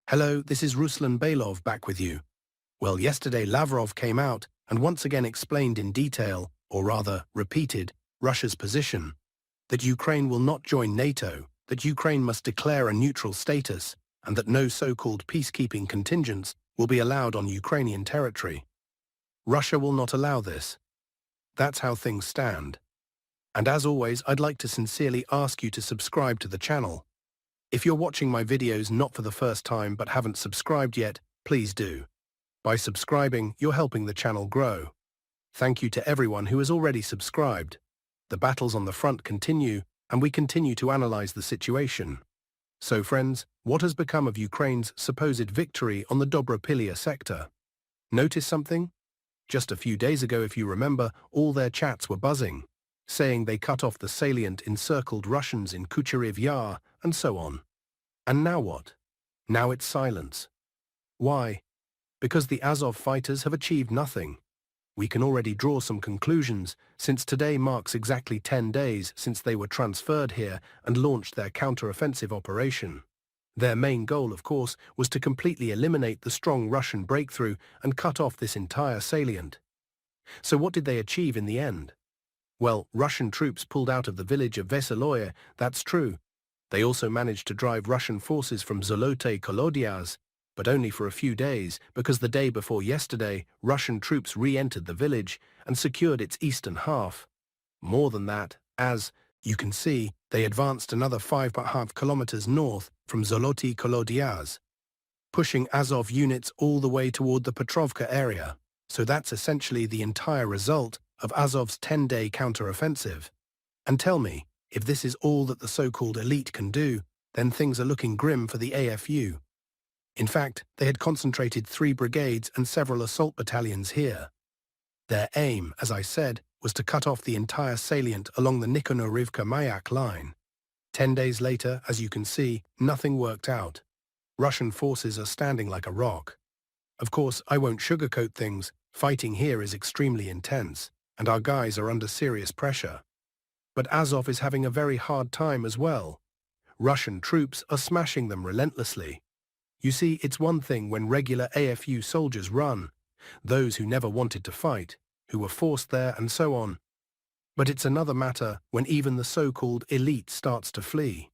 Hello, this is Ruslan Bailov back with you. Well, yesterday Lavrov came out and once again explained in detail, or rather repeated, Russia's position, that Ukraine will not join NATO, that Ukraine must declare a neutral status, and that no so-called peacekeeping contingents will be allowed on Ukrainian territory. Russia will not allow this. That's how things stand. And as always, I'd like to sincerely ask you to subscribe to the channel. If you're watching my videos not for the first time but haven't subscribed yet, please do. By subscribing, you're helping the channel grow. Thank you to everyone who has already subscribed. The battles on the front continue, and we continue to analyze the situation. So friends, what has become of Ukraine's supposed victory on the Dobropilya sector? Notice something? Just a few days ago, if you remember, all their chats were buzzing, saying they cut off the salient encircled Russians in Kucheriv Yar, and so on. And now what? Now it's silence. Why? Because the Azov fighters have achieved nothing. We can already draw some conclusions, since today marks exactly 10 days since they were transferred here and launched their counter-offensive operation. Their main goal, of course, was to completely eliminate the strong Russian breakthrough and cut off this entire salient. So what did they achieve in the end? Well, Russian troops pulled out of the village of Veseloye, that's true. They also managed to drive Russian forces from Zolote Kolodiaz, but only for a few days, because the day before yesterday, Russian troops re-entered the village and secured its eastern half. More than that, as you can see, they advanced another 5.5 kilometers north from Zolote Kolodiaz, pushing Azov units all the way toward the Petrovka area. So that's essentially the entire result of Azov's 10-day counter-offensive. And tell me, if this is all that the so-called elite can do, then things are looking grim for the AFU. In fact, they had concentrated 3 brigades and several assault battalions here. Their aim, as I said, was to cut off the entire salient along the Nikonor-Rivka-Mayak line. 10 days later, as you can see, nothing worked out. Russian forces are standing like a rock. Of course, I won't sugarcoat things. Fighting here is extremely intense, and our guys are under serious pressure. But Azov is having a very hard time as well. Russian troops are smashing them relentlessly. You see, it's one thing when regular AFU soldiers run, those who never wanted to fight, who were forced there and so on. But it's another matter when even the so-called elite starts to flee.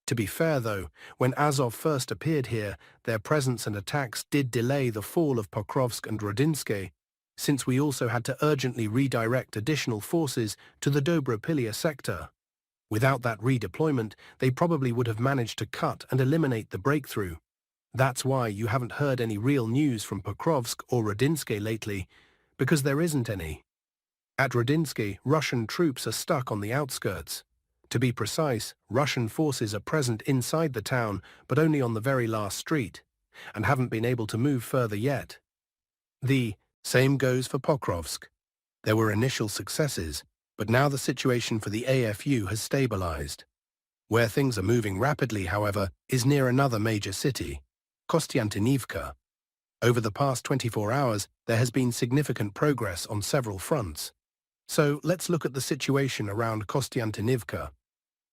To be fair though, when Azov first appeared here, their presence and attacks did delay the fall of Pokrovsk and Rodinske, since we also had to urgently redirect additional forces to the Dobropilya sector. Without that redeployment, they probably would have managed to cut and eliminate the breakthrough. That's why you haven't heard any real news from Pokrovsk or Rodinske lately, because there isn't any. At Rodinske, Russian troops are stuck on the outskirts. To be precise, Russian forces are present inside the town, but only on the very last street, and haven't been able to move further yet. The same goes for Pokrovsk. There were initial successes, but now the situation for the AFU has stabilized. Where things are moving rapidly, however, is near another major city, Kostiantynivka. Over the past 24 hours, there has been significant progress on several fronts. So let's look at the situation around Kostiantynivka.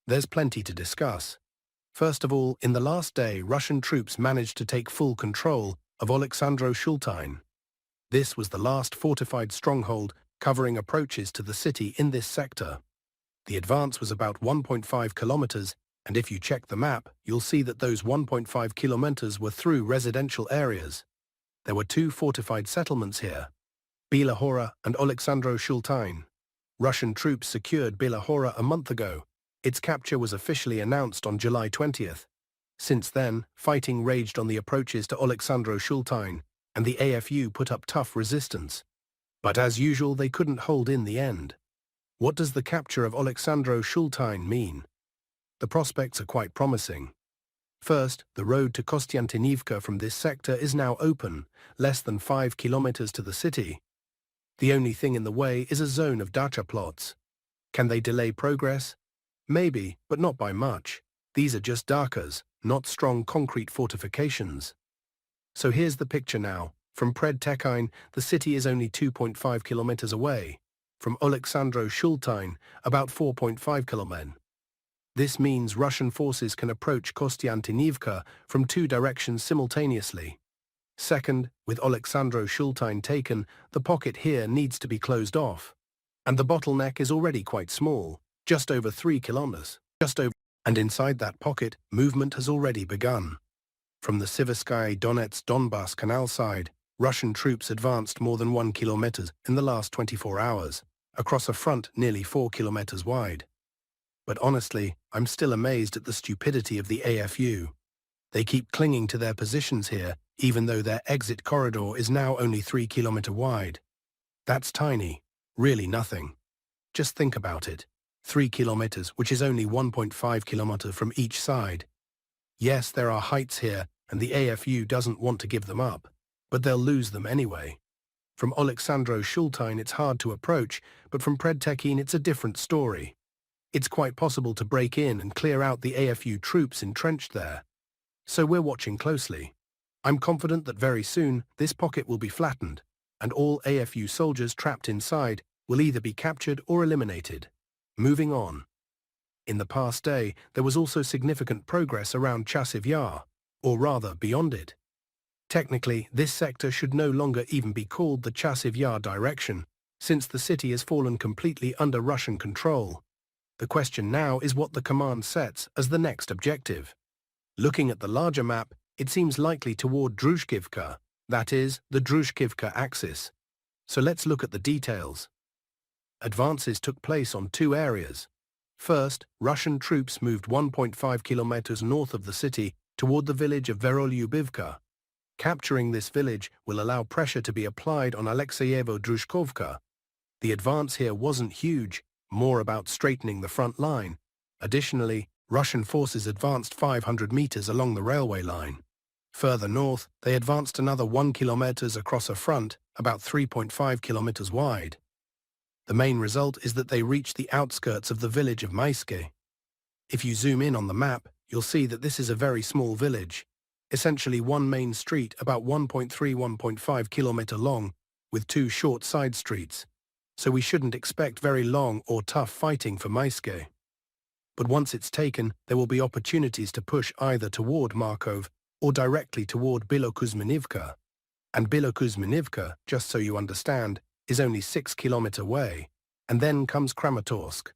There's plenty to discuss. First of all, in the last day, Russian troops managed to take full control of Oleksandro-Shultine. This was the last fortified stronghold covering approaches to the city in this sector. The advance was about 1.5 kilometers, and if you check the map, you'll see that those 1.5 kilometers were through residential areas. There were 2 fortified settlements here, Bilahora and Oleksandro-Shultine. Russian troops secured Bilahora a month ago. Its capture was officially announced on July 20th. Since then, fighting raged on the approaches to Oleksandro-Shultine, and the AFU put up tough resistance. But as usual, they couldn't hold in the end. What does the capture of Oleksandro-Shultine mean? The prospects are quite promising. First, the road to Kostiantynivka from this sector is now open, less than 5 kilometers to the city. The only thing in the way is a zone of dacha plots. Can they delay progress? Maybe, but not by much. These are just dachas, not strong concrete fortifications. So here's the picture now. From Predtekine, the city is only 2.5 kilometers away. From Oleksandro-Shultine, about 4.5 kilometers. This means Russian forces can approach Kostiantynivka from two directions simultaneously. Second, with Oleksandro Shultine taken, the pocket here needs to be closed off. And the bottleneck is already quite small, just over 3 kilometers. And inside that pocket, movement has already begun. From the Siversky Donetsk-Donbass canal side, Russian troops advanced more than 1 kilometer in the last 24 hours, across a front nearly 4 kilometers wide. But honestly, I'm still amazed at the stupidity of the AFU. They keep clinging to their positions here, even though their exit corridor is now only 3 kilometers wide. That's tiny, really nothing. Just think about it. 3 kilometers, which is only 1.5 kilometers from each side. Yes, there are heights here, and the AFU doesn't want to give them up, but they'll lose them anyway. From Oleksandro Shultine it's hard to approach, but from Predtekin it's a different story. It's quite possible to break in and clear out the AFU troops entrenched there. So we're watching closely. I'm confident that very soon this pocket will be flattened, and all AFU soldiers trapped inside will either be captured or eliminated. Moving on. In the past day, there was also significant progress around Chasiv Yar, or rather beyond it. Technically, this sector should no longer even be called the Chasiv Yar direction, since the city has fallen completely under Russian control. The question now is what the command sets as the next objective. Looking at the larger map, it seems likely toward Druzhkivka, that is, the Druzhkivka axis. So let's look at the details. Advances took place on two areas. First, Russian troops moved 1.5 kilometers north of the city toward the village of Verolyubivka. Capturing this village will allow pressure to be applied on Alexeyevo-Druzhkovka. The advance here wasn't huge, more about straightening the front line. Additionally, Russian forces advanced 500 meters along the railway line. Further north, they advanced another 1 kilometers across a front, about 3.5 kilometers wide. The main result is that they reached the outskirts of the village of Maiske. If you zoom in on the map, you'll see that this is a very small village, essentially one main street about 1.5 kilometer long, with two short side streets. So we shouldn't expect very long or tough fighting for Maiske. But once it's taken, there will be opportunities to push either toward Markov or directly toward Bilokuzminivka. And Bilokuzminivka, just so you understand, is only 6 kilometers away, and then comes Kramatorsk.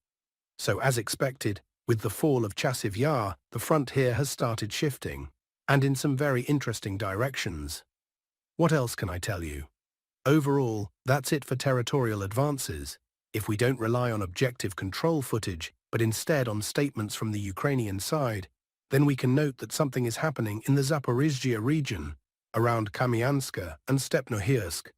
So as expected, with the fall of Chasiv Yar, the front here has started shifting, and in some very interesting directions. What else can I tell you? Overall, that's it for territorial advances. If we don't rely on objective control footage, but instead on statements from the Ukrainian side, then we can note that something is happening in the Zaporizhzhia region, around Kamyanska and Stepnohirsk.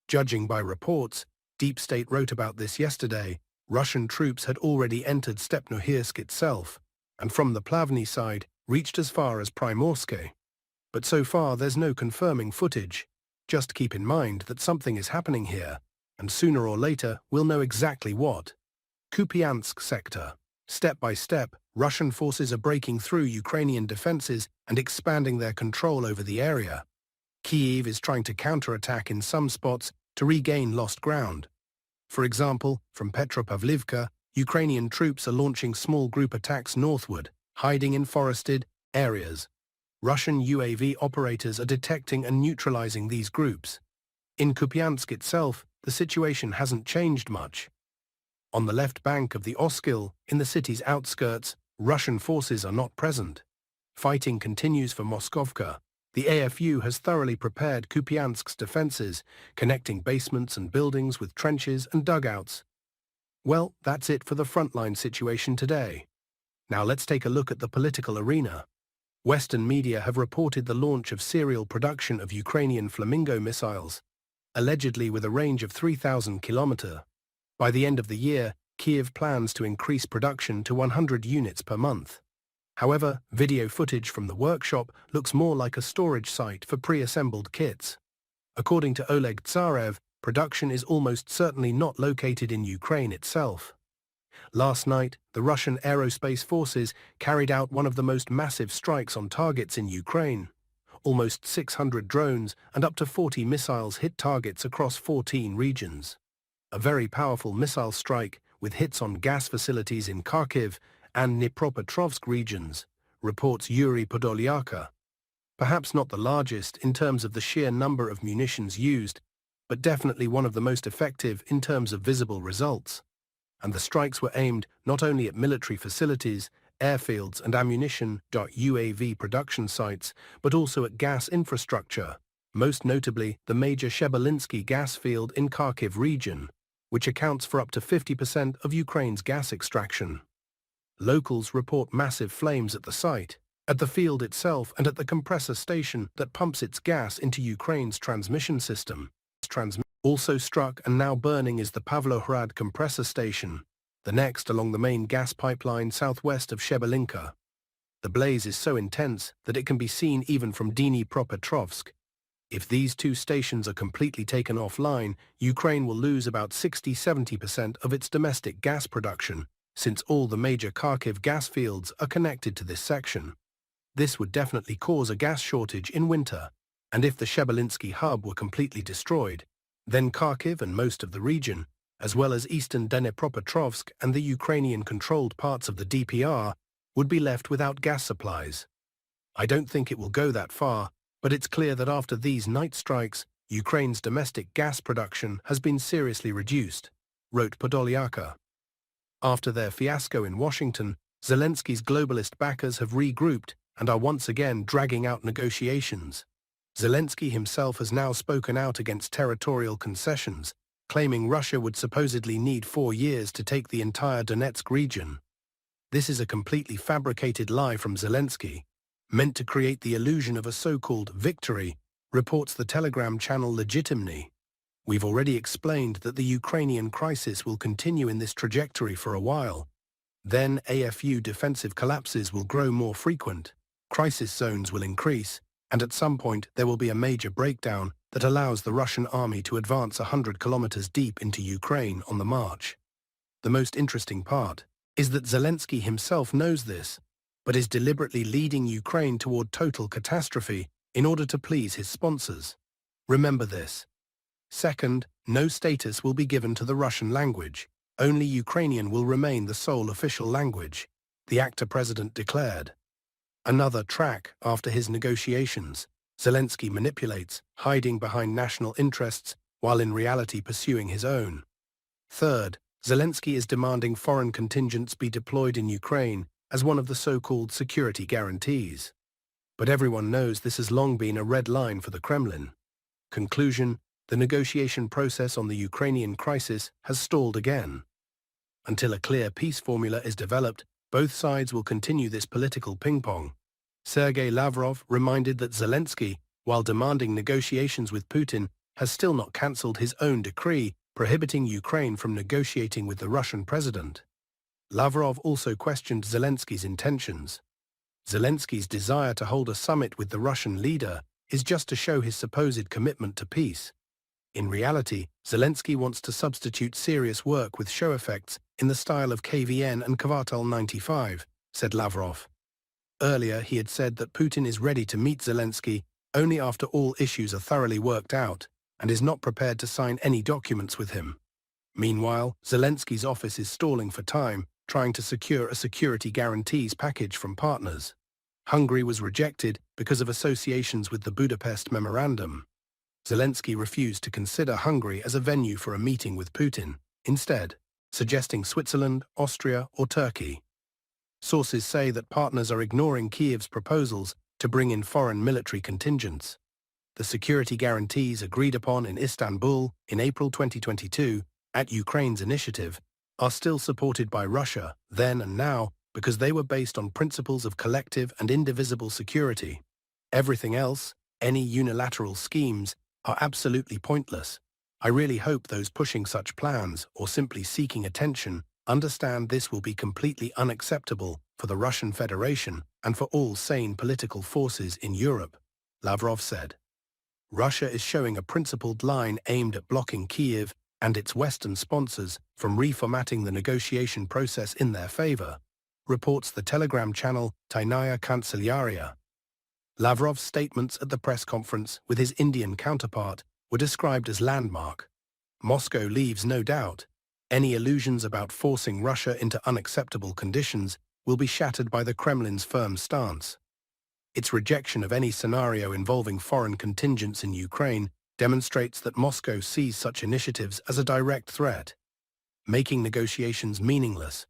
Judging by reports, Deep State wrote about this yesterday, Russian troops had already entered Stepnohirsk itself, and from the Plavny side, reached as far as Primorske. But so far there's no confirming footage. Just keep in mind that something is happening here, and sooner or later we'll know exactly what. Kupiansk sector. Step by step, Russian forces are breaking through Ukrainian defenses and expanding their control over the area. Kyiv is trying to counterattack in some spots to regain lost ground. For example, from Petropavlivka, Ukrainian troops are launching small group attacks northward, hiding in forested areas. Russian UAV operators are detecting and neutralizing these groups. In Kupiansk itself, the situation hasn't changed much. On the left bank of the Oskil, in the city's outskirts, Russian forces are not present. Fighting continues for Moskovka. The AFU has thoroughly prepared Kupiansk's defenses, connecting basements and buildings with trenches and dugouts. Well, that's it for the frontline situation today. Now let's take a look at the political arena. Western media have reported the launch of serial production of Ukrainian Flamingo missiles, allegedly with a range of 3,000 kilometers. By the end of the year, Kyiv plans to increase production to 100 units per month. However, video footage from the workshop looks more like a storage site for pre-assembled kits. According to Oleg Tsarev, production is almost certainly not located in Ukraine itself. Last night, the Russian aerospace forces carried out one of the most massive strikes on targets in Ukraine. Almost 600 drones and up to 40 missiles hit targets across 14 regions. A very powerful missile strike with hits on gas facilities in Kharkiv and Dnipropetrovsk regions, reports Yuri Podolyaka. Perhaps not the largest in terms of the sheer number of munitions used, but definitely one of the most effective in terms of visible results. And the strikes were aimed not only at military facilities, airfields and ammunition.UAV production sites, but also at gas infrastructure, most notably the major Shebelinsky gas field in Kharkiv region, which accounts for up to 50% of Ukraine's gas extraction. Locals report massive flames at the site, at the field itself and at the compressor station that pumps its gas into Ukraine's transmission system. Also struck and now burning is the Pavlohrad compressor station, the next along the main gas pipeline southwest of Shebelinka. The blaze is so intense that it can be seen even from Dnipropetrovsk. If these two stations are completely taken offline, Ukraine will lose about 60–70% of its domestic gas production, since all the major Kharkiv gas fields are connected to this section. This would definitely cause a gas shortage in winter, and if the Shebelinsky hub were completely destroyed, then Kharkiv and most of the region, as well as eastern Dnipropetrovsk and the Ukrainian-controlled parts of the DPR, would be left without gas supplies. I don't think it will go that far, but it's clear that after these night strikes, Ukraine's domestic gas production has been seriously reduced, wrote Podolyaka. After their fiasco in Washington, Zelensky's globalist backers have regrouped and are once again dragging out negotiations. Zelensky himself has now spoken out against territorial concessions, claiming Russia would supposedly need 4 years to take the entire Donetsk region. This is a completely fabricated lie from Zelensky, meant to create the illusion of a so-called victory, reports the Telegram channel Legitimny. We've already explained that the Ukrainian crisis will continue in this trajectory for a while. Then AFU defensive collapses will grow more frequent, crisis zones will increase, and at some point there will be a major breakdown that allows the Russian army to advance 100 kilometers deep into Ukraine on the march. The most interesting part is that Zelensky himself knows this, but is deliberately leading Ukraine toward total catastrophe in order to please his sponsors. Remember this. Second, no status will be given to the Russian language. Only Ukrainian will remain the sole official language, the actor-president declared. Another track after his negotiations, Zelensky manipulates, hiding behind national interests while in reality pursuing his own. Third, Zelensky is demanding foreign contingents be deployed in Ukraine as one of the so-called security guarantees. But everyone knows this has long been a red line for the Kremlin. Conclusion, the negotiation process on the Ukrainian crisis has stalled again. Until a clear peace formula is developed, both sides will continue this political ping-pong. Sergei Lavrov reminded that Zelensky, while demanding negotiations with Putin, has still not cancelled his own decree prohibiting Ukraine from negotiating with the Russian president. Lavrov also questioned Zelensky's intentions. Zelensky's desire to hold a summit with the Russian leader is just to show his supposed commitment to peace. In reality, Zelensky wants to substitute serious work with show effects in the style of KVN and Kvartal 95, said Lavrov. Earlier, he had said that Putin is ready to meet Zelensky only after all issues are thoroughly worked out and is not prepared to sign any documents with him. Meanwhile, Zelensky's office is stalling for time, trying to secure a security guarantees package from partners. Hungary was rejected because of associations with the Budapest Memorandum. Zelensky refused to consider Hungary as a venue for a meeting with Putin, instead suggesting Switzerland, Austria, or Turkey. Sources say that partners are ignoring Kiev's proposals to bring in foreign military contingents. The security guarantees agreed upon in Istanbul in April 2022, at Ukraine's initiative, are still supported by Russia, then and now, because they were based on principles of collective and indivisible security. Everything else, any unilateral schemes, are absolutely pointless. I really hope those pushing such plans, or simply seeking attention, understand this will be completely unacceptable for the Russian Federation and for all sane political forces in Europe, Lavrov said. Russia is showing a principled line aimed at blocking Kiev and its Western sponsors from reformatting the negotiation process in their favor, reports the Telegram channel Tainaya Kancelyaria. Lavrov's statements at the press conference with his Indian counterpart were described as landmark. Moscow leaves no doubt. Any illusions about forcing Russia into unacceptable conditions will be shattered by the Kremlin's firm stance. Its rejection of any scenario involving foreign contingents in Ukraine demonstrates that Moscow sees such initiatives as a direct threat, making negotiations meaningless.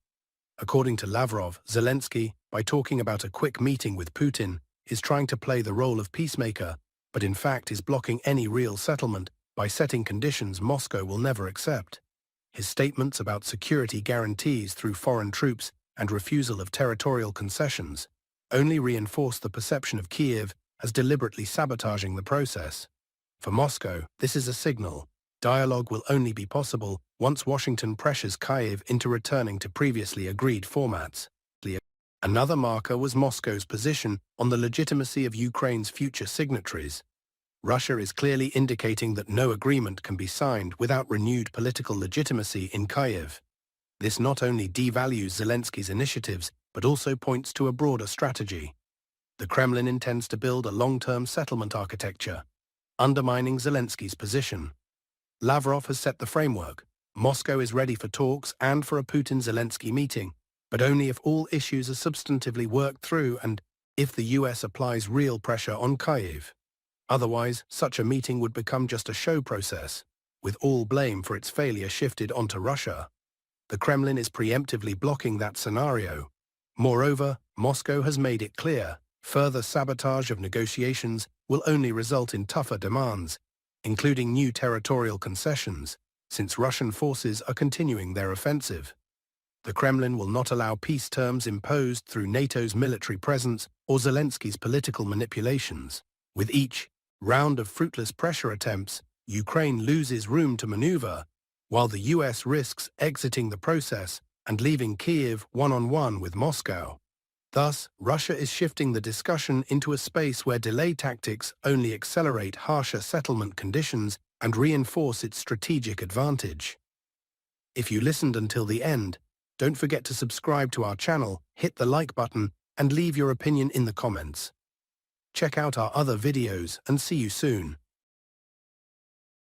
According to Lavrov, Zelensky, by talking about a quick meeting with Putin, is trying to play the role of peacemaker, but in fact is blocking any real settlement by setting conditions Moscow will never accept. His statements about security guarantees through foreign troops and refusal of territorial concessions only reinforce the perception of Kiev as deliberately sabotaging the process. For Moscow, this is a signal. Dialogue will only be possible once Washington pressures Kyiv into returning to previously agreed formats. Another marker was Moscow's position on the legitimacy of Ukraine's future signatories. Russia is clearly indicating that no agreement can be signed without renewed political legitimacy in Kyiv. This not only devalues Zelensky's initiatives, but also points to a broader strategy. The Kremlin intends to build a long-term settlement architecture, undermining Zelensky's position. Lavrov has set the framework. Moscow is ready for talks and for a Putin-Zelensky meeting, but only if all issues are substantively worked through and if the US applies real pressure on Kyiv. Otherwise, such a meeting would become just a show process, with all blame for its failure shifted onto Russia. The Kremlin is preemptively blocking that scenario. Moreover, Moscow has made it clear, further sabotage of negotiations will only result in tougher demands, including new territorial concessions, since Russian forces are continuing their offensive. The Kremlin will not allow peace terms imposed through NATO's military presence or Zelensky's political manipulations. With each round of fruitless pressure attempts, Ukraine loses room to maneuver, while the US risks exiting the process and leaving Kyiv one-on-one with Moscow. Thus, Russia is shifting the discussion into a space where delay tactics only accelerate harsher settlement conditions and reinforce its strategic advantage. If you listened until the end, don't forget to subscribe to our channel, hit the like button, and leave your opinion in the comments. Check out our other videos and see you soon.